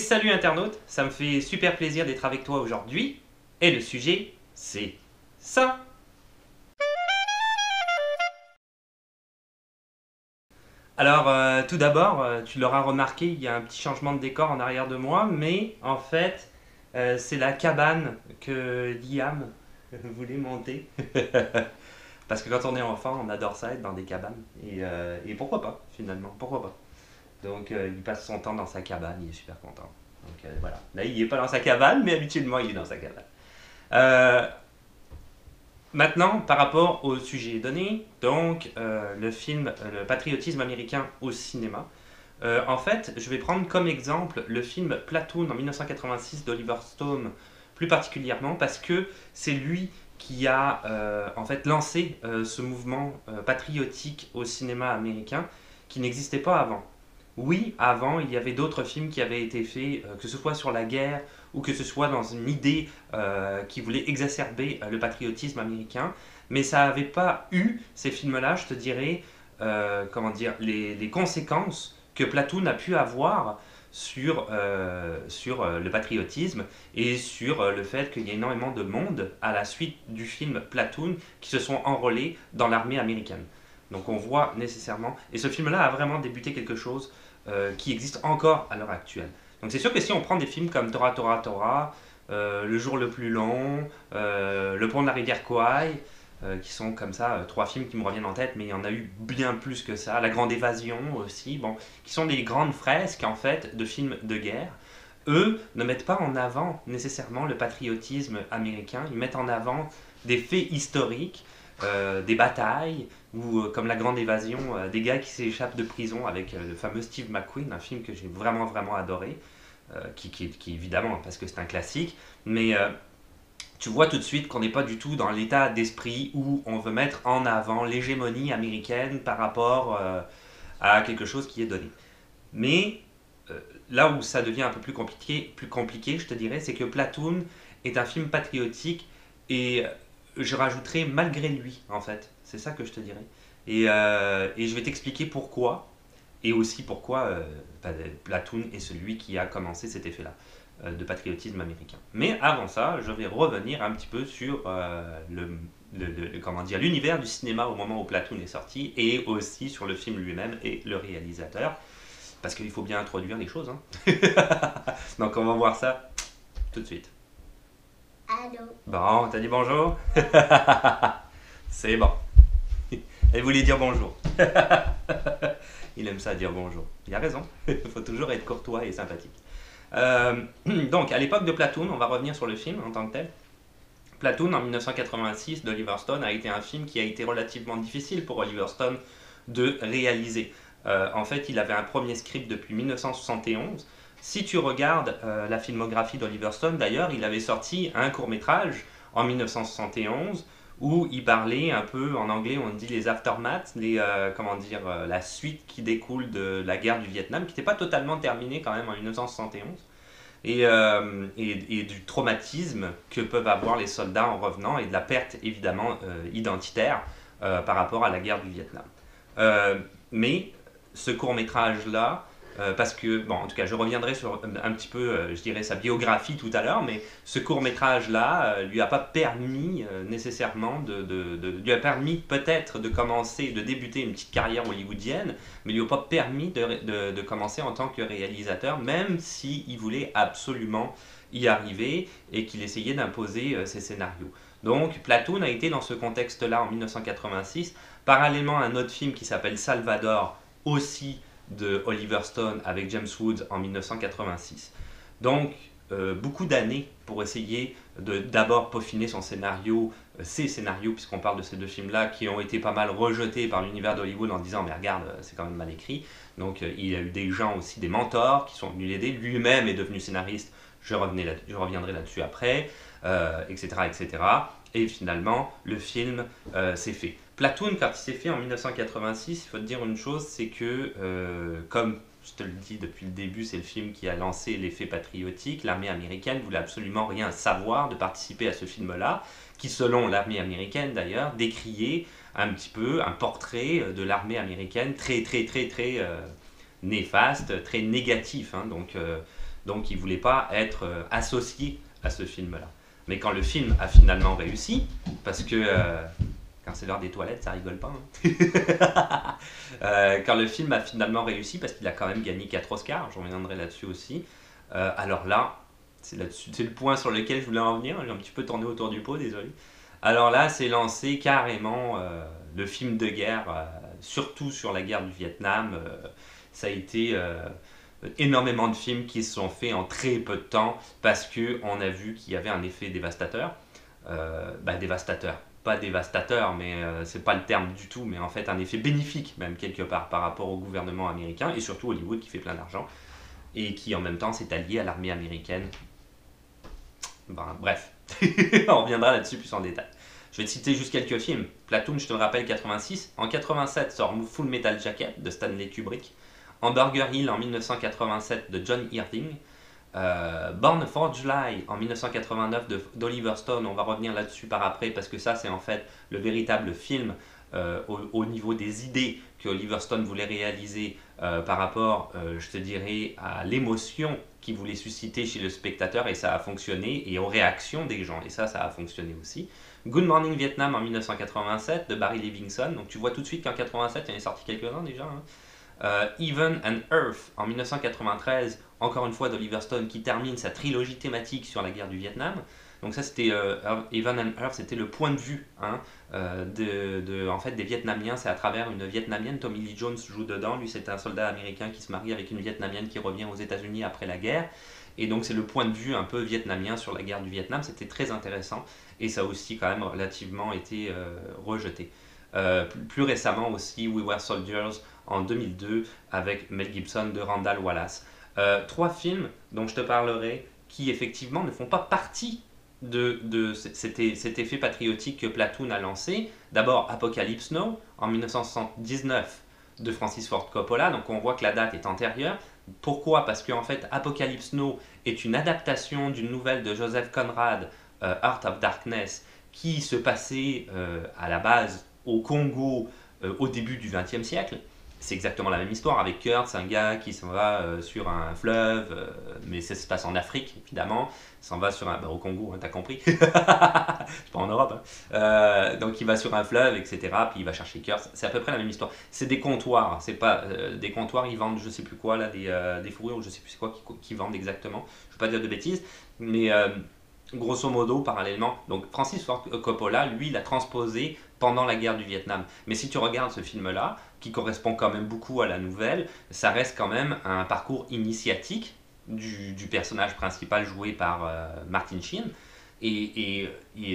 salut internaute, ça me fait super plaisir d'être avec toi aujourd'hui. Et le sujet, c'est ça. Alors, tout d'abord, tu l'auras remarqué, il y a un petit changement de décor en arrière de moi, mais en fait, c'est la cabane que Liam voulait monter. Parce que quand on est enfant, on adore ça, être dans des cabanes. Et pourquoi pas, finalement, pourquoi pas. Donc, il passe son temps dans sa cabane, il est super content. Donc, voilà. Là, il n'est pas dans sa cabane, mais habituellement, il est dans sa cabane. Euh, Maintenant, par rapport au sujet donné, donc le film Le patriotisme américain au cinéma, en fait, je vais prendre comme exemple le film Platoon en 1986 d'Oliver Stone, plus particulièrement parce que c'est lui qui a en fait lancé ce mouvement patriotique au cinéma américain qui n'existait pas avant. Oui, avant, il y avait d'autres films qui avaient été faits, que ce soit sur la guerre ou que ce soit dans une idée qui voulait exacerber le patriotisme américain, mais ça n'avait pas eu, ces films-là, je te dirais, comment dire, les conséquences que Platoon a pu avoir sur le patriotisme et sur le fait qu'il y a énormément de monde à la suite du film Platoon qui se sont enrôlés dans l'armée américaine. Donc on voit nécessairement, et ce film-là a vraiment débuté quelque chose qui existe encore à l'heure actuelle. Donc c'est sûr que si on prend des films comme Tora Tora Tora, Le jour le plus long, Le pont de la rivière Kwai, qui sont comme ça trois films qui me reviennent en tête, mais il y en a eu bien plus que ça. La Grande Évasion aussi, bon, qui sont des grandes fresques en fait de films de guerre. Eux ne mettent pas en avant nécessairement le patriotisme américain, ils mettent en avant des faits historiques, des batailles, ou comme La Grande Évasion, des gars qui s'échappent de prison avec le fameux Steve McQueen, un film que j'ai vraiment vraiment adoré, qui évidemment, parce que c'est un classique, mais tu vois tout de suite qu'on n'est pas du tout dans l'état d'esprit où on veut mettre en avant l'hégémonie américaine par rapport à quelque chose qui est donné. Mais là où ça devient un peu plus compliqué, je te dirais, c'est que Platoon est un film patriotique et je rajouterais malgré lui, en fait. C'est ça que je te dirais. Et je vais t'expliquer pourquoi, et aussi pourquoi Platoon est celui qui a commencé cet effet-là de patriotisme américain. Mais avant ça, je vais revenir un petit peu sur comment dire, l'univers du cinéma au moment où Platoon est sorti, et aussi sur le film lui-même et le réalisateur, parce qu'il faut bien introduire les choses. Hein. Donc on va voir ça tout de suite. Allô. Bon, t'as dit bonjour. C'est bon. Elle voulait dire bonjour. Il aime ça dire bonjour. Il a raison. Il faut toujours être courtois et sympathique. Donc, à l'époque de Platoon, on va revenir sur le film en tant que tel. Platoon, en 1986, d'Oliver Stone, a été un film qui a été relativement difficile pour Oliver Stone de réaliser. En fait, il avait un premier script depuis 1971. Si tu regardes la filmographie d'Oliver Stone, d'ailleurs, il avait sorti un court-métrage en 1971 où il parlait un peu, en anglais on dit les aftermaths, comment dire, la suite qui découle de la guerre du Vietnam, qui n'était pas totalement terminée quand même en 1971, et du traumatisme que peuvent avoir les soldats en revenant, et de la perte évidemment identitaire par rapport à la guerre du Vietnam. Mais ce court-métrage-là, parce que, bon, en tout cas, je reviendrai sur un petit peu, je dirais, sa biographie tout à l'heure, mais ce court-métrage-là lui a pas permis nécessairement lui a permis peut-être de commencer, de débuter une petite carrière hollywoodienne, mais lui a pas permis de commencer en tant que réalisateur, même s'il voulait absolument y arriver et qu'il essayait d'imposer ses scénarios. Donc, Platoon a été dans ce contexte-là en 1986, parallèlement à un autre film qui s'appelle Salvador, aussi de Oliver Stone avec James Woods en 1986. Donc, beaucoup d'années pour essayer de d'abord peaufiner son scénario, ses scénarios, puisqu'on parle de ces deux films-là, qui ont été pas mal rejetés par l'univers d'Hollywood en disant mais regarde, c'est quand même mal écrit. Donc il y a eu des gens aussi, des mentors qui sont venus l'aider. Lui-même est devenu scénariste, je reviendrai là-dessus après, etc., etc. Et finalement, le film s'est fait. Platoon, quand il s'est fait en 1986, il faut te dire une chose, c'est que, comme je te le dis depuis le début, c'est le film qui a lancé l'effet patriotique. L'armée américaine voulait absolument rien savoir de participer à ce film-là, qui, selon l'armée américaine d'ailleurs, décriait un petit peu un portrait de l'armée américaine très, très, très, très néfaste, très négatif. Hein. Donc il ne voulait pas être associé à ce film-là. Mais quand le film a finalement réussi, parce que quand c'est l'heure des toilettes, ça rigole pas. Hein. Quand le film a finalement réussi, parce qu'il a quand même gagné 4 Oscars, j'en reviendrai là-dessus aussi, alors là, c'est le point sur lequel je voulais en venir, j'ai un petit peu tourné autour du pot, désolé. Alors là, c'est lancé carrément le film de guerre, surtout sur la guerre du Vietnam. Ça a été énormément de films qui se sont faits en très peu de temps parce qu'on a vu qu'il y avait un effet dévastateur. Dévastateur, pas dévastateur, mais c'est pas le terme du tout, mais en fait un effet bénéfique même quelque part par rapport au gouvernement américain et surtout Hollywood qui fait plein d'argent et qui en même temps s'est allié à l'armée américaine. Bref, on reviendra là-dessus plus en détail. Je vais te citer juste quelques films. Platoon, je te le rappelle, 86. En 87 sort Full Metal Jacket de Stanley Kubrick. Hamburger Hill en 1987 de John Irving. Born for July en 1989 d'Oliver Stone. On va revenir là-dessus par après parce que ça c'est en fait le véritable film au niveau des idées que Oliver Stone voulait réaliser par rapport, je te dirais, à l'émotion qu'il voulait susciter chez le spectateur et ça a fonctionné et aux réactions des gens et ça a fonctionné aussi. Good Morning Vietnam en 1987 de Barry Levinson. Donc tu vois tout de suite qu'en 87 il y en est sorti quelques-uns déjà. Hein. Heaven and Earth en 1993, encore une fois d'Oliver Stone qui termine sa trilogie thématique sur la guerre du Vietnam. Donc ça c'était Heaven and Earth, c'était le point de vue hein, en fait, des Vietnamiens. C'est à travers une Vietnamienne, Tommy Lee Jones joue dedans. Lui c'est un soldat américain qui se marie avec une Vietnamienne qui revient aux États-Unis après la guerre. Et donc c'est le point de vue un peu vietnamien sur la guerre du Vietnam. C'était très intéressant et ça a aussi quand même relativement été rejeté. Plus récemment aussi We Were Soldiers en 2002 avec Mel Gibson de Randall Wallace. 3 films dont je te parlerai qui effectivement ne font pas partie de cet effet patriotique que Platoon a lancé. D'abord Apocalypse Now en 1979 de Francis Ford Coppola, donc on voit que la date est antérieure. Pourquoi? Parce qu'en fait Apocalypse Now est une adaptation d'une nouvelle de Joseph Conrad, Heart of Darkness, qui se passait à la base au Congo au début du XXe siècle. C'est exactement la même histoire avec Kurt, c'est un gars qui s'en va sur un fleuve, mais ça se passe en Afrique évidemment, il s'en va sur au Congo, hein, t'as compris. C'est pas en Europe. Hein. Donc il va sur un fleuve, etc. Puis il va chercher Kurt, c'est à peu près la même histoire. C'est des comptoirs, c'est pas des comptoirs, ils vendent je sais plus quoi, là, des fourrures, je sais plus c'est quoi qui vendent exactement, je veux pas dire de bêtises, mais grosso modo, parallèlement, donc Francis Ford Coppola, lui, l'a transposé pendant la guerre du Vietnam. Mais si tu regardes ce film-là, qui correspond quand même beaucoup à la nouvelle, ça reste quand même un parcours initiatique du personnage principal joué par Martin Sheen et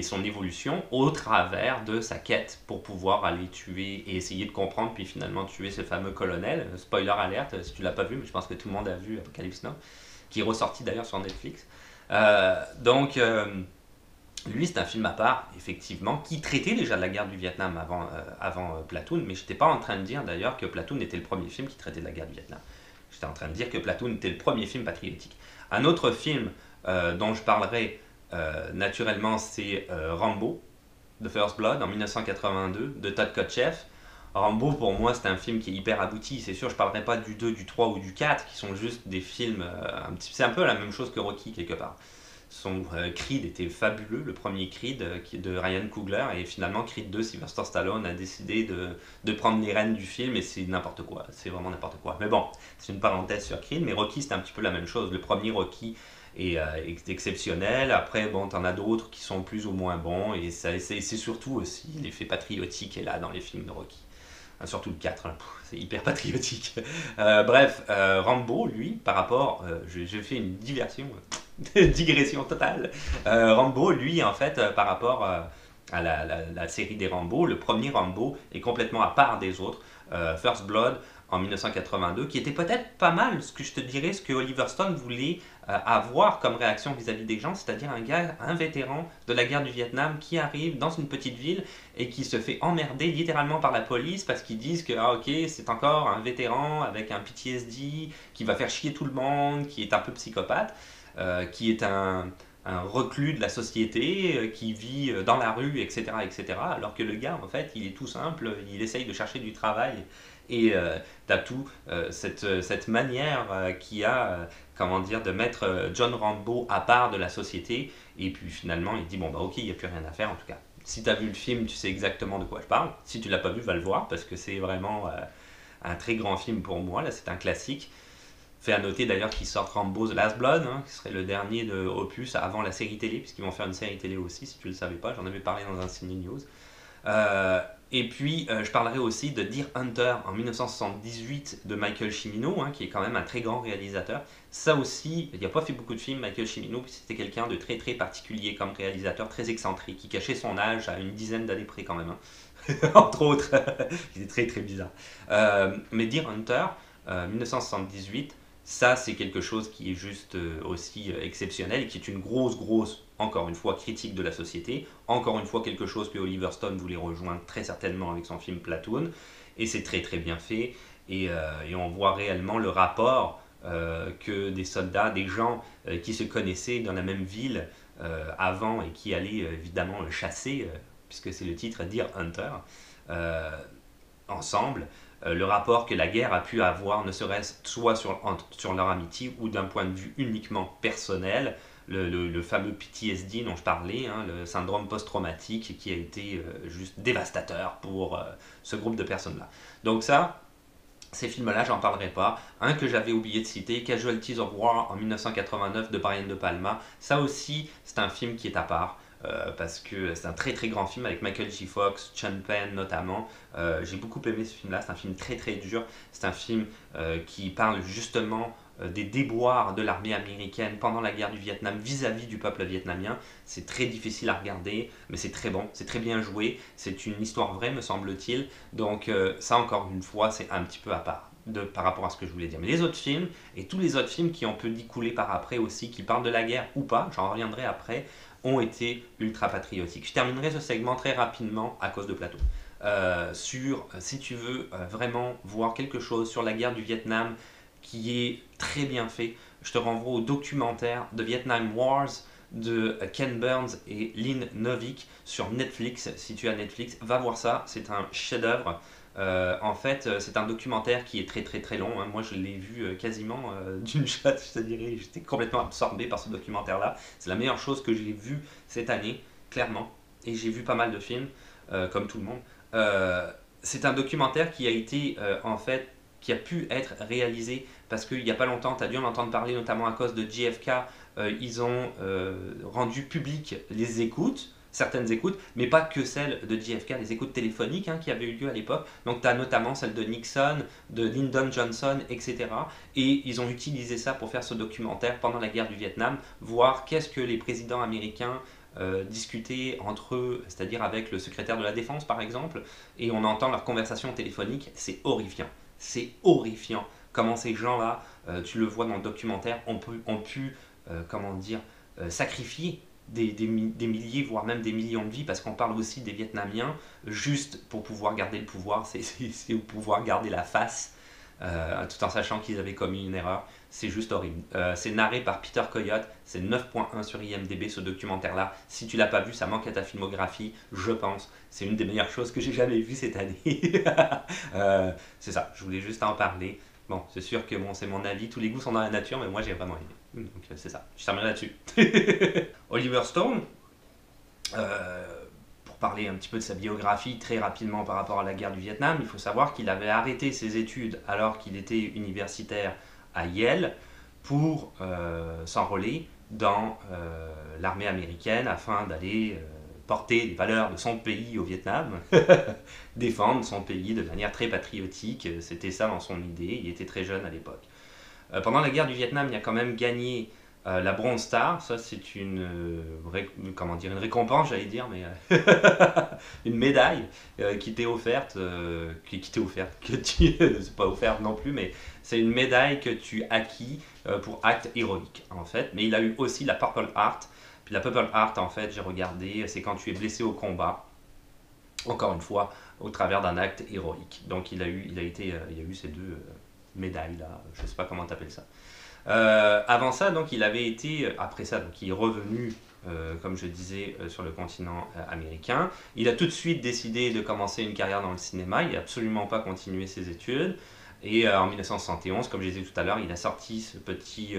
son évolution au travers de sa quête pour pouvoir aller tuer et essayer de comprendre, puis finalement tuer ce fameux colonel. Spoiler alerte, si tu l'as pas vu, mais je pense que tout le monde a vu Apocalypse Now, qui est ressorti d'ailleurs sur Netflix. Lui, c'est un film à part, effectivement, qui traitait déjà de la guerre du Vietnam avant Platoon, mais je n'étais pas en train de dire d'ailleurs que Platoon était le premier film qui traitait de la guerre du Vietnam. J'étais en train de dire que Platoon était le premier film patriotique. Un autre film dont je parlerai naturellement, c'est Rambo, The First Blood, en 1982, de Todd Kotcheff. Rambo, pour moi, c'est un film qui est hyper abouti. C'est sûr, je ne parlerai pas du 2, du 3 ou du 4, qui sont juste des films... c'est un peu la même chose que Rocky, quelque part. Son Creed était fabuleux, le premier Creed de Ryan Coogler, et finalement Creed 2, Sylvester Stallone a décidé de prendre les rênes du film, et c'est n'importe quoi, c'est vraiment n'importe quoi. Mais bon, c'est une parenthèse sur Creed, mais Rocky c'est un petit peu la même chose. Le premier Rocky est exceptionnel, après bon, t'en as d'autres qui sont plus ou moins bons, et c'est surtout aussi l'effet patriotique est là dans les films de Rocky. Surtout le 4, hein, c'est hyper patriotique. Rambo, lui, par rapport, j'ai fait une digression totale. Rambo, lui, en fait, par rapport à la série des Rambo, le premier Rambo est complètement à part des autres. First Blood en 1982, qui était peut-être pas mal, ce que je te dirais, ce que Oliver Stone voulait avoir comme réaction vis-à-vis des gens, c'est-à-dire un vétéran de la guerre du Vietnam qui arrive dans une petite ville et qui se fait emmerder littéralement par la police parce qu'ils disent que ok, c'est encore un vétéran avec un PTSD qui va faire chier tout le monde, qui est un peu psychopathe, qui est un un reclus de la société qui vit dans la rue, etc., etc. Alors que le gars, en fait, il est tout simple, il essaye de chercher du travail. Et tu as tout cette manière qui a, comment dire, de mettre John Rambo à part de la société. Et puis finalement, il dit, bon, bah ok, il n'y a plus rien à faire en tout cas. Si tu as vu le film, tu sais exactement de quoi je parle. Si tu l'as pas vu, va le voir parce que c'est vraiment un très grand film pour moi. Là, c'est un classique. Fait à noter d'ailleurs qu'ils sortent Rambo The Last Blood, hein, qui serait le dernier de Opus avant la série télé, puisqu'ils vont faire une série télé aussi, si tu ne le savais pas, j'en avais parlé dans un Ciné News. Et puis, je parlerai aussi de Deer Hunter en 1978 de Michael Cimino, hein, qui est quand même un très grand réalisateur. Ça aussi, il n'a pas fait beaucoup de films, Michael Cimino, puis c'était quelqu'un de très très particulier comme réalisateur, très excentrique, qui cachait son âge à une dizaine d'années près quand même, hein. Entre autres. Il est très très bizarre. Mais Deer Hunter, 1978, ça, c'est quelque chose qui est juste aussi exceptionnel et qui est une grosse, encore une fois, critique de la société. Encore une fois, quelque chose que Oliver Stone voulait rejoindre très certainement avec son film Platoon. Et c'est très très bien fait. Et on voit réellement le rapport que des soldats, des gens qui se connaissaient dans la même ville avant et qui allaient évidemment chasser, puisque c'est le titre Deer Hunter, euh, ensemble, le rapport que la guerre a pu avoir, ne serait-ce soit sur leur amitié ou d'un point de vue uniquement personnel, le fameux PTSD dont je parlais, hein, le syndrome post-traumatique qui a été juste dévastateur pour ce groupe de personnes-là. Donc ça, ces films-là, j'en parlerai pas. Un que j'avais oublié de citer, Casualties of War en 1989 de Brian De Palma. Ça aussi, c'est un film qui est à part. Parce que c'est un très très grand film avec Michael J. Fox, Sean Penn notamment. J'ai beaucoup aimé ce film-là, c'est un film très très dur. C'est un film qui parle justement des déboires de l'armée américaine pendant la guerre du Vietnam vis-à-vis du peuple vietnamien. C'est très difficile à regarder, mais c'est très bon, c'est très bien joué. C'est une histoire vraie, me semble-t-il. Donc ça, encore une fois, c'est un petit peu à part. Par rapport à ce que je voulais dire. Mais les autres films, et tous les autres films qui ont pu découler par après aussi, qui parlent de la guerre ou pas, j'en reviendrai après, ont été ultra patriotiques. Je terminerai ce segment très rapidement à cause de Plateau. Si tu veux vraiment voir quelque chose sur la guerre du Vietnam qui est très bien fait, je te renvoie au documentaire de Vietnam Wars de Ken Burns et Lynn Novick sur Netflix. Si tu as Netflix, va voir ça, c'est un chef-d'œuvre. En fait, c'est un documentaire qui est très très très long, hein. Moi, je l'ai vu quasiment d'une shot, je te dirais. J'étais complètement absorbé par ce documentaire-là. C'est la meilleure chose que j'ai vue cette année, clairement. Et j'ai vu pas mal de films, comme tout le monde. C'est un documentaire qui a été, en fait, qui a pu être réalisé parce qu'il n'y a pas longtemps, tu as dû en entendre parler, notamment à cause de JFK. Ils ont rendu public les écoutes, certaines écoutes, mais pas que celles de JFK, les écoutes téléphoniques, hein, qui avaient eu lieu à l'époque. Donc tu as notamment celles de Nixon, de Lyndon Johnson, etc. Et ils ont utilisé ça pour faire ce documentaire pendant la guerre du Vietnam, voir qu'est-ce que les présidents américains discutaient entre eux, c'est-à-dire avec le secrétaire de la Défense par exemple, et on entend leur conversation téléphonique. C'est horrifiant. C'est horrifiant comment ces gens-là, tu le vois dans le documentaire, ont pu comment dire, sacrifier des milliers, voire même des millions de vies, parce qu'on parle aussi des Vietnamiens, juste pour pouvoir garder le pouvoir, c'est pouvoir garder la face, tout en sachant qu'ils avaient commis une erreur. C'est juste horrible. C'est narré par Peter Coyote, c'est 9.1 sur IMDb ce documentaire-là. Si tu l'as pas vu, ça manque à ta filmographie, je pense. C'est une des meilleures choses que j'ai jamais vues cette année. C'est ça, je voulais juste en parler. Bon, c'est sûr que bon, c'est mon avis, tous les goûts sont dans la nature, mais moi j'ai vraiment aimé. Donc c'est ça, je terminerai là-dessus. Oliver Stone, pour parler un petit peu de sa biographie très rapidement par rapport à la guerre du Vietnam, il faut savoir qu'il avait arrêté ses études alors qu'il était universitaire à Yale pour s'enrôler dans l'armée américaine afin d'aller porter les valeurs de son pays au Vietnam, défendre son pays de manière très patriotique. C'était ça dans son idée, il était très jeune à l'époque. Pendant la guerre du Vietnam, il a quand même gagné la Bronze Star. Ça, c'est comment dire, une récompense, j'allais dire, mais une médaille qui t'est offerte, c'est pas offerte non plus, mais c'est une médaille que tu acquis pour acte héroïque, en fait. Mais il a eu aussi la Purple Heart. Puis la Purple Heart, en fait, j'ai regardé, c'est quand tu es blessé au combat, encore une fois, au travers d'un acte héroïque. Donc il a eu ces deux médailles là, je sais pas comment t'appelles ça. Avant ça, donc, il avait été, après ça, donc, il est revenu, comme je disais, sur le continent américain. Il a tout de suite décidé de commencer une carrière dans le cinéma. Il n'a absolument pas continué ses études. Et en 1971, comme je disais tout à l'heure, il a sorti ce petit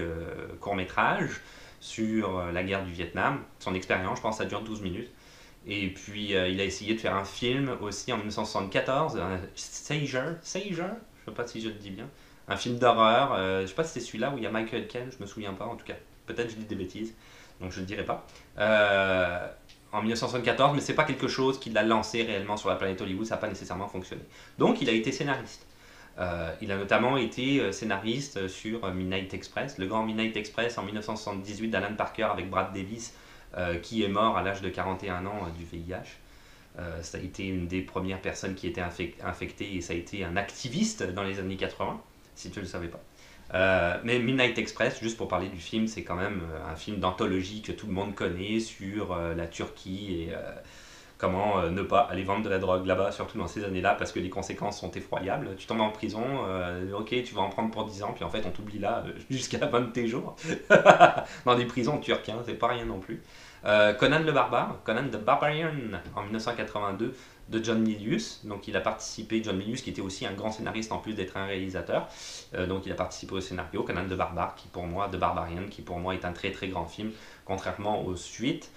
court-métrage sur la guerre du Vietnam. Son expérience, je pense, ça dure 12 minutes. Et puis, il a essayé de faire un film aussi en 1974, Sager, je ne sais pas si je le dis bien, un film d'horreur. Je ne sais pas si c'est celui-là où il y a Michael Caine, je me souviens pas en tout cas. Peut-être je dis des bêtises, donc je ne le dirai pas. En 1974, mais c'est pas quelque chose qui l'a lancé réellement sur la planète Hollywood, ça n'a pas nécessairement fonctionné. Donc il a été scénariste. Il a notamment été scénariste sur Midnight Express, le grand Midnight Express en 1978 d'Alan Parker avec Brad Davis, qui est mort à l'âge de 41 ans du VIH. Ça a été une des premières personnes qui était infectée et ça a été un activiste dans les années 80, si tu ne le savais pas. Mais Midnight Express, juste pour parler du film, c'est quand même un film d'anthologie que tout le monde connaît sur la Turquie et comment ne pas aller vendre de la drogue là-bas, surtout dans ces années-là, parce que les conséquences sont effroyables. Tu tombes en prison, ok, tu vas en prendre pour 10 ans, puis en fait on t'oublie là jusqu'à la fin de tes jours. Dans des prisons turques, hein, c'est pas rien non plus. Conan le Barbare, Conan the Barbarian en 1982 de John Milius. Donc il a participé, John Milius qui était aussi un grand scénariste en plus d'être un réalisateur. Donc il a participé au scénario Conan the Barbare, qui pour moi, The Barbarian, qui pour moi est un très très grand film, contrairement aux suites.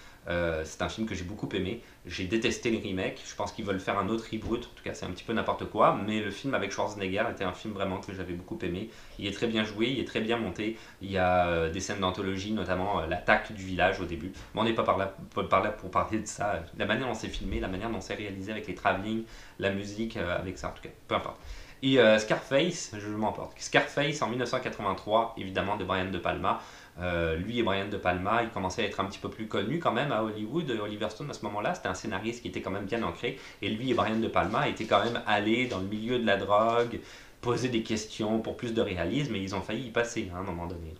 C'est un film que j'ai beaucoup aimé. J'ai détesté les remakes. Je pense qu'ils veulent faire un autre reboot. En tout cas, c'est un petit peu n'importe quoi. Mais le film avec Schwarzenegger était un film vraiment que j'avais beaucoup aimé. Il est très bien joué, il est très bien monté. Il y a des scènes d'anthologie, notamment l'attaque du village au début. Mais on n'est pas par là pour parler de ça. La manière dont c'est filmé, la manière dont c'est réalisé avec les travelling, la musique, avec ça en tout cas. Peu importe. Et Scarface, je m'emporte. Scarface en 1983, évidemment de Brian De Palma. Lui et Brian De Palma, ils commençaient à être un petit peu plus connus quand même à Hollywood. Oliver Stone à ce moment-là, c'était un scénariste qui était quand même bien ancré. Et lui et Brian De Palma étaient quand même allés dans le milieu de la drogue, poser des questions pour plus de réalisme, et ils ont failli y passer hein, à un moment donné.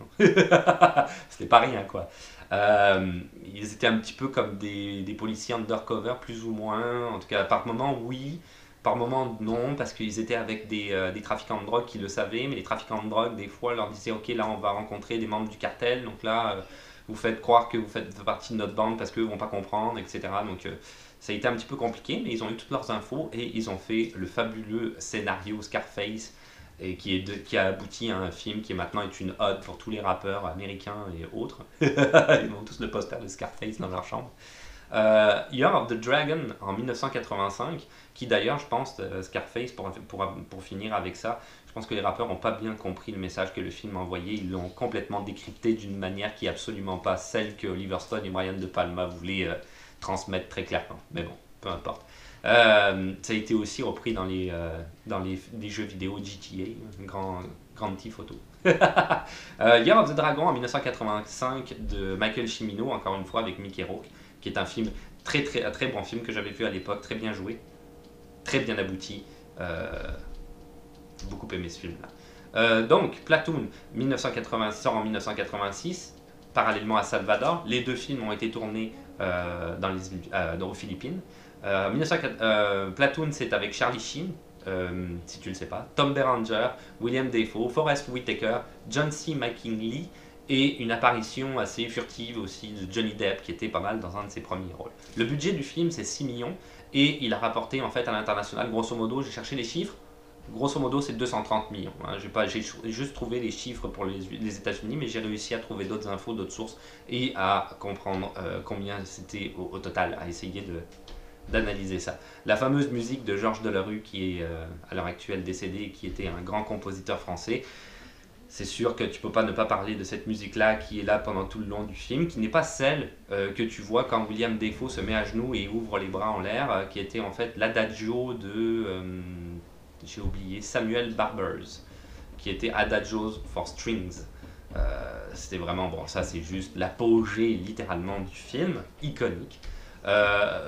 C'était pas rien quoi. Ils étaient un petit peu comme des policiers undercover, plus ou moins. En tout cas, par moment, oui. Par moment, non, parce qu'ils étaient avec des trafiquants de drogue qui le savaient, mais les trafiquants de drogue, des fois, leur disaient ok, là, on va rencontrer des membres du cartel, donc là, vous faites croire que vous faites partie de notre bande parce qu'eux ne vont pas comprendre, etc. Donc, ça a été un petit peu compliqué, mais ils ont eu toutes leurs infos et ils ont fait le fabuleux scénario Scarface, et qui a abouti à un film qui maintenant est une ode pour tous les rappeurs américains et autres. Ils ont tous le poster de Scarface dans leur chambre. Year of the Dragon en 1985, qui d'ailleurs, je pense, Scarface, pour finir avec ça, je pense que les rappeurs n'ont pas bien compris le message que le film envoyait. Ils l'ont complètement décrypté d'une manière qui n'est absolument pas celle que Oliver Stone et Brian De Palma voulaient transmettre très clairement. Mais bon, peu importe. Ça a été aussi repris dans les jeux vidéo GTA, grand petit photo. Year of the Dragon en 1985 de Michael Cimino, encore une fois avec Mickey Rourke, qui est un film très bon film que j'avais vu à l'époque, très bien joué, très bien abouti. J'ai beaucoup aimé ce film-là. Donc, Platoon 1980, sort en 1986, parallèlement à Salvador. Les deux films ont été tournés aux Philippines. Platoon, c'est avec Charlie Sheen, si tu ne le sais pas, Tom Berenger, William Dafoe, Forest Whitaker, John C. McKinley, et une apparition assez furtive aussi de Johnny Depp, qui était pas mal dans un de ses premiers rôles. Le budget du film, c'est 6 millions, et il a rapporté en fait à l'international, grosso modo, j'ai cherché les chiffres, grosso modo c'est 230 millions. Hein. J'ai juste trouvé les chiffres pour les États-Unis, mais j'ai réussi à trouver d'autres infos, d'autres sources, et à comprendre combien c'était au total, à essayer d'analyser ça. La fameuse musique de Georges Delerue, qui est à l'heure actuelle décédé, qui était un grand compositeur français, c'est sûr que tu peux pas ne pas parler de cette musique-là qui est là pendant tout le long du film, qui n'est pas celle que tu vois quand William Dafoe se met à genoux et ouvre les bras en l'air, qui était en fait l'adagio de, j'ai oublié, Samuel Barbers, qui était Adagios for Strings. C'était vraiment, bon, ça c'est juste l'apogée littéralement du film, iconique.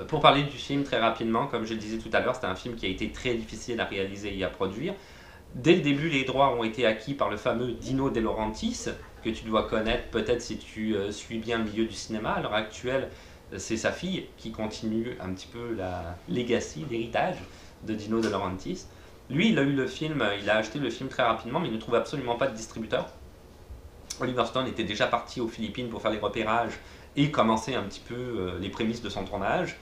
Pour parler du film très rapidement, comme je le disais tout à l'heure, c'était un film qui a été très difficile à réaliser et à produire. Dès le début, les droits ont été acquis par le fameux Dino De Laurentiis, que tu dois connaître peut-être si tu suis bien le milieu du cinéma. À l'heure actuelle, c'est sa fille qui continue un petit peu la legacy, l'héritage de Dino De Laurentiis. Lui, il a acheté le film très rapidement, mais il ne trouve absolument pas de distributeur. Oliver Stone était déjà parti aux Philippines pour faire les repérages et commencer un petit peu les prémices de son tournage.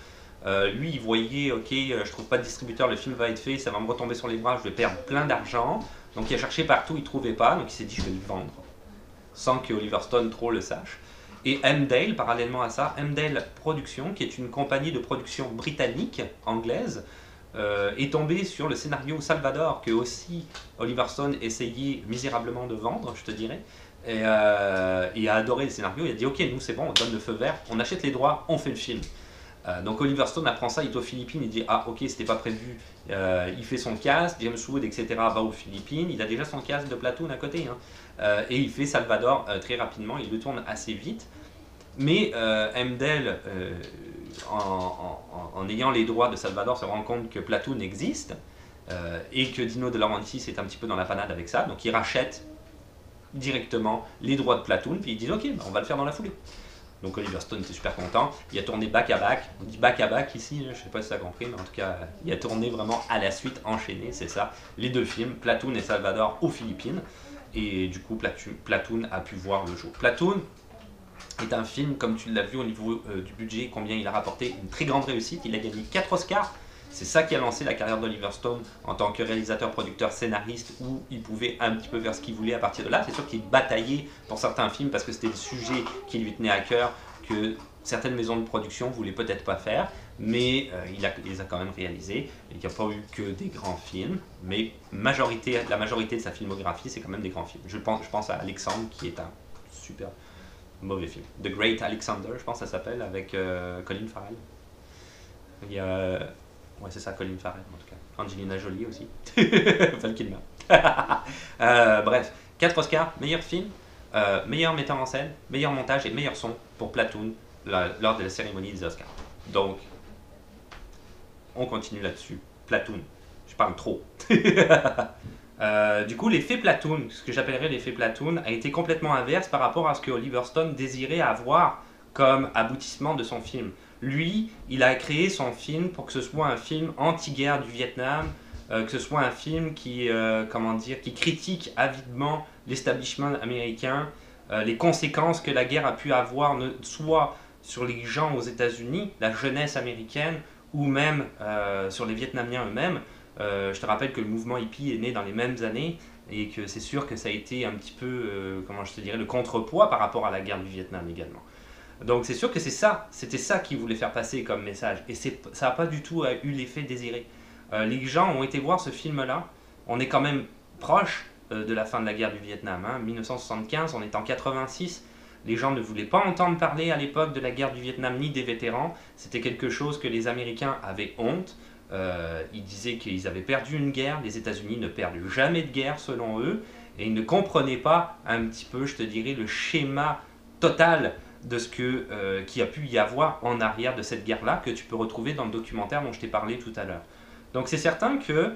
Lui, il voyait, ok, je trouve pas de distributeur, le film va être fait, ça va me retomber sur les bras, je vais perdre plein d'argent. Donc il a cherché partout, il trouvait pas, donc il s'est dit je vais le vendre, sans que Oliver Stone trop le sache. Et M-Dale, parallèlement à ça, M-Dale Productions, qui est une compagnie de production britannique, anglaise, est tombé sur le scénario Salvador, que aussi Oliver Stone essayait misérablement de vendre, je te dirais. Et il a adoré le scénario, il a dit ok, nous c'est bon, on donne le feu vert, on achète les droits, on fait le film. Donc Oliver Stone apprend ça, il est aux Philippines, il dit ah ok, c'était pas prévu, il fait son cast, James Wood, etc. va aux Philippines, il a déjà son cast de Platoon à côté, hein. Et il fait Salvador très rapidement, il le tourne assez vite. Mais M-Dale, en ayant les droits de Salvador, se rend compte que Platoon existe et que Dino De Laurentiis est un petit peu dans la panade avec ça, donc il rachète directement les droits de Platoon, puis ils disent ok, on va le faire dans la foulée. Donc Oliver Stone était super content, il a tourné back à back, on dit back à back ici, je sais pas si tu as compris, mais en tout cas il a tourné vraiment à la suite, enchaîné, c'est ça, les deux films, Platoon et Salvador aux Philippines, et du coup Platoon a pu voir le jour. Platoon est un film, comme tu l'as vu au niveau du budget, combien il a rapporté, une très grande réussite, il a gagné 4 Oscars. C'est ça qui a lancé la carrière d'Oliver Stone en tant que réalisateur, producteur, scénariste, où il pouvait un petit peu faire ce qu'il voulait à partir de là. C'est sûr qu'il bataillait pour certains films parce que c'était le sujet qui lui tenait à cœur, que certaines maisons de production ne voulaient peut-être pas faire, mais il les a quand même réalisés. Il n'y a pas eu que des grands films, mais la majorité de sa filmographie, c'est quand même des grands films. Je pense à Alexandre, qui est un super mauvais film. The Great Alexander, je pense que ça s'appelle, avec Colin Farrell. Il y a... Ouais, c'est ça, Colin Farrell en tout cas. Angelina Jolie aussi. Val Kilmer. Bref, 4 Oscars, meilleur film, meilleur metteur en scène, meilleur montage et meilleur son pour Platoon lors de la cérémonie des Oscars. Donc, on continue là-dessus. Platoon. Je parle trop. Du coup, l'effet Platoon, ce que j'appellerais l'effet Platoon, a été complètement inverse par rapport à ce que Oliver Stone désirait avoir comme aboutissement de son film. Lui, il a créé son film pour que ce soit un film anti-guerre du Vietnam, que ce soit un film qui critique avidement l'establishment américain, les conséquences que la guerre a pu avoir, soit sur les gens aux États-Unis, la jeunesse américaine, ou même sur les Vietnamiens eux-mêmes. Je te rappelle que le mouvement hippie est né dans les mêmes années et que c'est sûr que ça a été un petit peu, le contrepoids par rapport à la guerre du Vietnam également. Donc c'est sûr que c'était ça qu'il voulait faire passer comme message. Et ça n'a pas du tout eu l'effet désiré. Les gens ont été voir ce film-là. On est quand même proche de la fin de la guerre du Vietnam. 1975, on est en 86. Les gens ne voulaient pas entendre parler à l'époque de la guerre du Vietnam ni des vétérans. C'était quelque chose que les Américains avaient honte. Ils disaient qu'ils avaient perdu une guerre. Les États-Unis ne perdent jamais de guerre selon eux. Et ils ne comprenaient pas un petit peu, je te dirais, le schéma total de ce qu'il a pu y avoir en arrière de cette guerre-là, que tu peux retrouver dans le documentaire dont je t'ai parlé tout à l'heure. Donc c'est certain que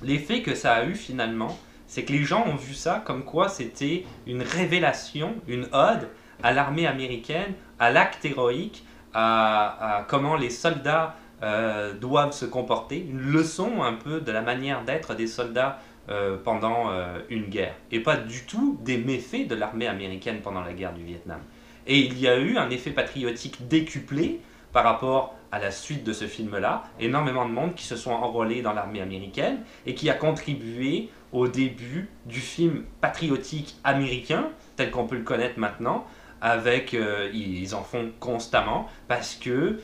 l'effet que ça a eu finalement, c'est que les gens ont vu ça comme quoi c'était une révélation, une ode à l'armée américaine, à l'acte héroïque, à comment les soldats doivent se comporter, une leçon un peu de la manière d'être des soldats pendant une guerre, et pas du tout des méfaits de l'armée américaine pendant la guerre du Vietnam. Et il y a eu un effet patriotique décuplé par rapport à la suite de ce film-là, énormément de monde qui se sont enrôlés dans l'armée américaine et qui a contribué au début du film patriotique américain, tel qu'on peut le connaître maintenant, avec, ils en font constamment, parce que,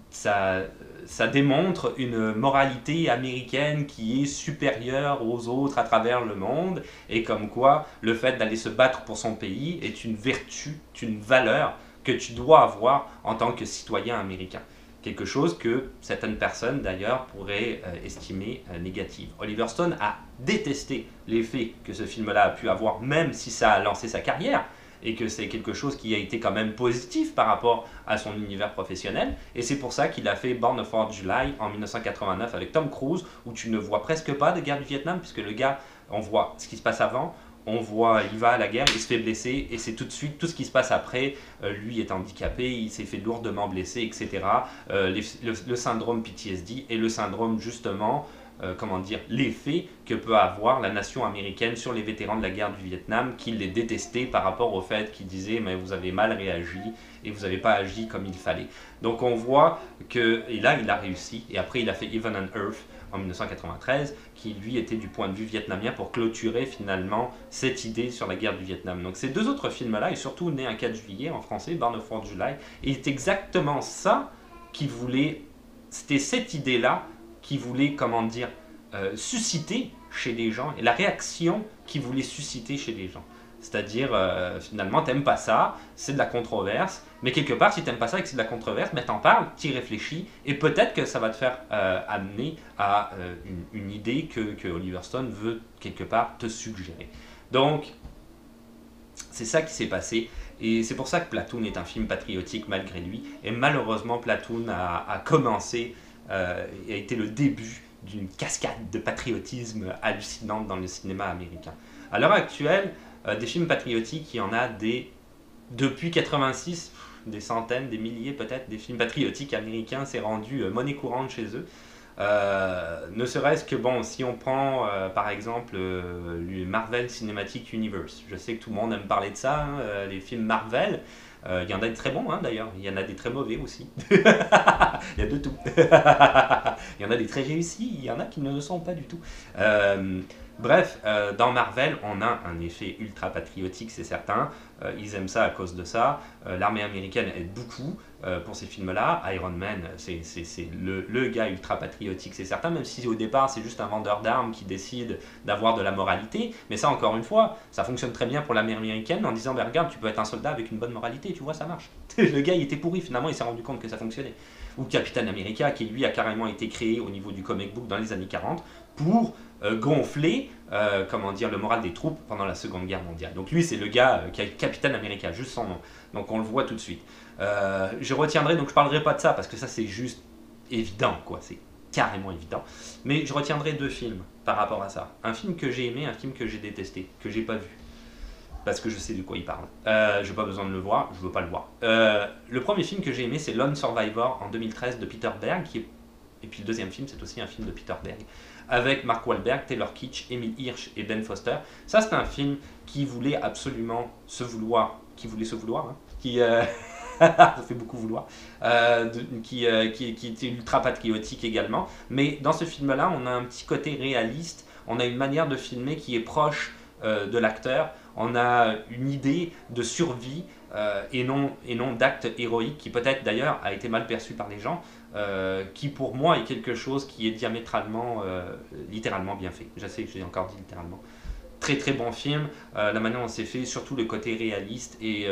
ça démontre une moralité américaine qui est supérieure aux autres à travers le monde, et comme quoi le fait d'aller se battre pour son pays est une vertu, une valeur que tu dois avoir en tant que citoyen américain. Quelque chose que certaines personnes d'ailleurs pourraient estimer négative. Oliver Stone a détesté l'effet que ce film-là a pu avoir, même si ça a lancé sa carrière, et que c'est quelque chose qui a été quand même positif par rapport à son univers professionnel. Et c'est pour ça qu'il a fait Born of July en 1989 avec Tom Cruise, où tu ne vois presque pas de guerre du Vietnam, puisque le gars, on voit ce qui se passe avant, on voit, il va à la guerre, il se fait blesser, et c'est tout de suite tout ce qui se passe après. Lui est handicapé, il s'est fait lourdement blesser, etc. Le syndrome PTSD et le syndrome justement comment dire, l'effet que peut avoir la nation américaine sur les vétérans de la guerre du Vietnam, qui les détestaient par rapport au fait qu'ils disaient mais vous avez mal réagi et vous n'avez pas agi comme il fallait. Donc on voit que, et là il a réussi, et après il a fait Heaven and Earth en 1993, qui lui était du point de vue vietnamien pour clôturer finalement cette idée sur la guerre du Vietnam. Donc ces deux autres films-là, et surtout Né un 4 juillet en français, Born of 4 July, et c'est exactement ça qu'il voulait, c'était cette idée-là qui voulait, comment dire, susciter chez les gens, et la réaction qu'il voulait susciter chez les gens. C'est-à-dire, finalement, t'aimes pas ça, c'est de la controverse, mais quelque part, si t'aimes pas ça et que c'est de la controverse, mais t'en parles, t'y réfléchis, et peut-être que ça va te faire amener à une idée que Oliver Stone veut, quelque part, te suggérer. Donc, c'est ça qui s'est passé, et c'est pour ça que Platoon est un film patriotique malgré lui, et malheureusement, Platoon a commencé, et a été le début d'une cascade de patriotisme hallucinante dans le cinéma américain. À l'heure actuelle, des films patriotiques, il y en a depuis 86, des centaines, des milliers peut-être, des films patriotiques américains, c'est rendu monnaie courante chez eux. Ne serait-ce que, bon, si on prend par exemple le Marvel Cinematic Universe, je sais que tout le monde aime parler de ça, hein, les films Marvel, il y en a des très bons hein, d'ailleurs, il y en a des très mauvais aussi, il y a de tout. Il y en a des très réussis, il y en a qui ne le sont pas du tout. Bref, dans Marvel, on a un effet ultra patriotique, c'est certain. Ils aiment ça à cause de ça. L'armée américaine aide beaucoup pour ces films-là. Iron Man, c'est le gars ultra patriotique, c'est certain, même si au départ, c'est juste un vendeur d'armes qui décide d'avoir de la moralité. Mais ça, encore une fois, ça fonctionne très bien pour l'armée américaine en disant, ben, regarde, tu peux être un soldat avec une bonne moralité, tu vois, ça marche. Le gars, il était pourri, finalement, il s'est rendu compte que ça fonctionnait. Ou Captain America, qui lui a carrément été créé au niveau du comic book dans les années 40 pour gonfler comment dire, le moral des troupes pendant la Seconde Guerre mondiale. Donc lui, c'est le gars qui a Captain America, juste son nom. Donc on le voit tout de suite. Je retiendrai, donc je parlerai pas de ça, parce que ça c'est juste évident, quoi. C'est carrément évident. Mais je retiendrai deux films par rapport à ça. Un film que j'ai aimé, un film que j'ai détesté, que j'ai pas vu. Parce que je sais de quoi il parle. J'ai pas besoin de le voir, je veux pas le voir. Le premier film que j'ai aimé, c'est Lone Survivor en 2013 de Peter Berg, et puis le deuxième film, c'est aussi un film de Peter Berg, avec Mark Wahlberg, Taylor Kitsch, Emile Hirsch et Ben Foster. Ça, c'est un film qui voulait absolument se vouloir, hein, ça fait beaucoup vouloir, qui était ultra patriotique également. Mais dans ce film-là, on a un petit côté réaliste, on a une manière de filmer qui est proche de l'acteur, on a une idée de survie et non d'acte héroïque, qui peut-être d'ailleurs a été mal perçu par les gens, qui pour moi est quelque chose qui est diamétralement, littéralement bien fait. Je sais que j'ai encore dit littéralement. Très très bon film, la manière dont c'est fait, surtout le côté réaliste et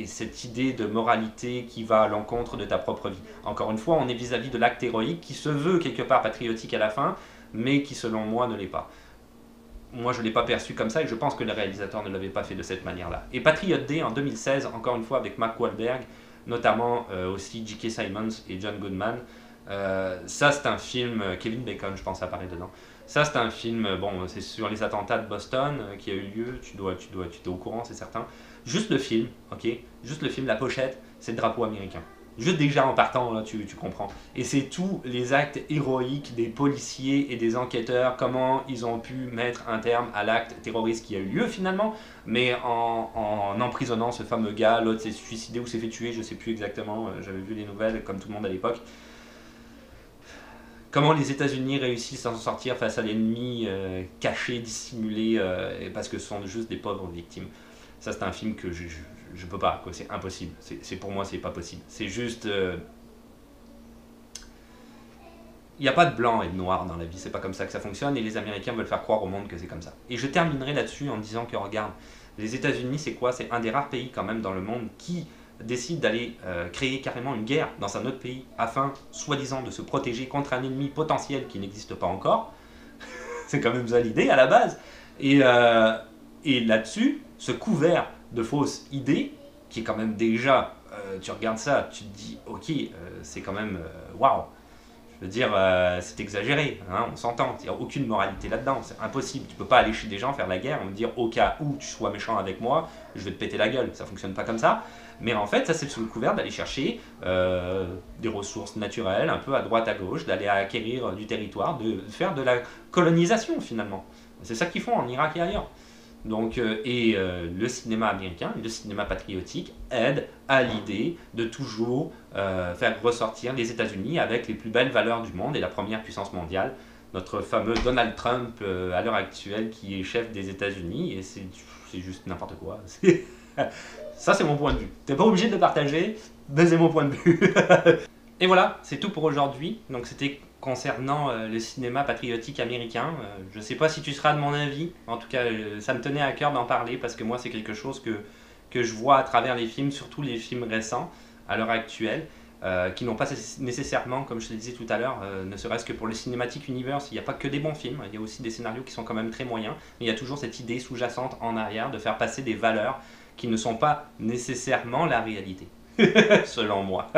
cette idée de moralité qui va à l'encontre de ta propre vie. Encore une fois, on est vis-à-vis de l'acte héroïque qui se veut quelque part patriotique à la fin, mais qui selon moi ne l'est pas. Moi, je ne l'ai pas perçu comme ça et je pense que le réalisateur ne l'avait pas fait de cette manière-là. Et Patriot Day en 2016, encore une fois avec Mark Wahlberg, notamment aussi J.K. Simmons et John Goodman. Ça, c'est un film, Kevin Bacon, je pense, apparaît dedans. Ça, c'est un film, bon, c'est sur les attentats de Boston qui a eu lieu, tu es au courant, c'est certain. Juste le film, ok? Juste le film, la pochette, c'est le drapeau américain. Juste déjà en partant, là, tu comprends. Et c'est tous les actes héroïques des policiers et des enquêteurs, comment ils ont pu mettre un terme à l'acte terroriste qui a eu lieu finalement, mais en emprisonnant ce fameux gars, l'autre s'est suicidé ou s'est fait tuer, je ne sais plus exactement, j'avais vu les nouvelles comme tout le monde à l'époque. Comment les États-Unis réussissent à s'en sortir face à l'ennemi caché, dissimulé, parce que ce sont juste des pauvres victimes. Ça, c'est un film que je peux pas, quoi. C'est impossible. Pour moi, c'est pas possible. C'est juste... Il n'y a pas de blanc et de noir dans la vie, c'est pas comme ça que ça fonctionne, et les Américains veulent faire croire au monde que c'est comme ça. Et je terminerai là-dessus en disant que, regarde, les États-Unis, c'est quoi? C'est un des rares pays quand même dans le monde qui décide d'aller créer carrément une guerre dans un autre pays afin, soi-disant, de se protéger contre un ennemi potentiel qui n'existe pas encore. C'est quand même ça l'idée à la base. Et là-dessus, ce couvert de fausses idées, qui est quand même déjà, tu regardes ça, tu te dis, ok, c'est quand même, waouh. Je veux dire, c'est exagéré, hein, on s'entend. Il n'y a aucune moralité là-dedans, c'est impossible. Tu peux pas aller chez des gens faire la guerre et me dire au cas où tu sois méchant avec moi, je vais te péter la gueule. Ça fonctionne pas comme ça. Mais en fait, ça c'est sous le couvert d'aller chercher des ressources naturelles, un peu à droite à gauche, d'aller acquérir du territoire, de faire de la colonisation finalement. C'est ça qu'ils font en Irak et ailleurs. Donc, le cinéma américain, le cinéma patriotique aide à l'idée de toujours faire ressortir les États-Unis avec les plus belles valeurs du monde et la première puissance mondiale. Notre fameux Donald Trump à l'heure actuelle qui est chef des États-Unis et c'est juste n'importe quoi. Ça c'est mon point de vue. T'es pas obligé de le partager, mais c'est mon point de vue. Et voilà, c'est tout pour aujourd'hui. Donc c'était concernant le cinéma patriotique américain. Je ne sais pas si tu seras de mon avis. En tout cas, ça me tenait à cœur d'en parler parce que moi, c'est quelque chose que je vois à travers les films, surtout les films récents, à l'heure actuelle, qui n'ont pas nécessairement, comme je te disais tout à l'heure, ne serait-ce que pour le Cinematic Universe, il n'y a pas que des bons films, il y a aussi des scénarios qui sont quand même très moyens, mais il y a toujours cette idée sous-jacente en arrière de faire passer des valeurs qui ne sont pas nécessairement la réalité. Selon moi.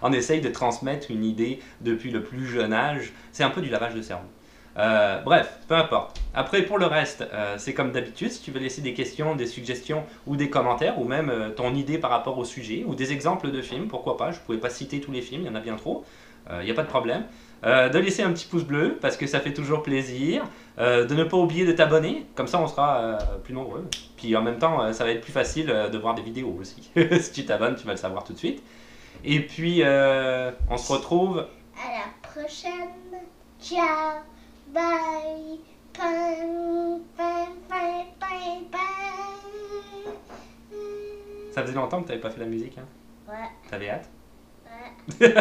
On essaye de transmettre une idée depuis le plus jeune âge. C'est un peu du lavage de cerveau. Bref, peu importe. Après, pour le reste, c'est comme d'habitude. Si tu veux laisser des questions, des suggestions ou des commentaires, ou même ton idée par rapport au sujet, ou des exemples de films, pourquoi pas. Je ne pouvais pas citer tous les films, il y en a bien trop. Il n'y a pas de problème. De laisser un petit pouce bleu, parce que ça fait toujours plaisir. De ne pas oublier de t'abonner, comme ça on sera plus nombreux. Puis en même temps, ça va être plus facile de voir des vidéos aussi. Si tu t'abonnes, tu vas le savoir tout de suite. Et puis, on se retrouve À la prochaine. Ciao. Bye. Bye. Bye. Bye. Bye. Bye. Ça faisait longtemps que tu n'avais pas fait la musique, hein? Ouais. T'avais hâte? Ouais.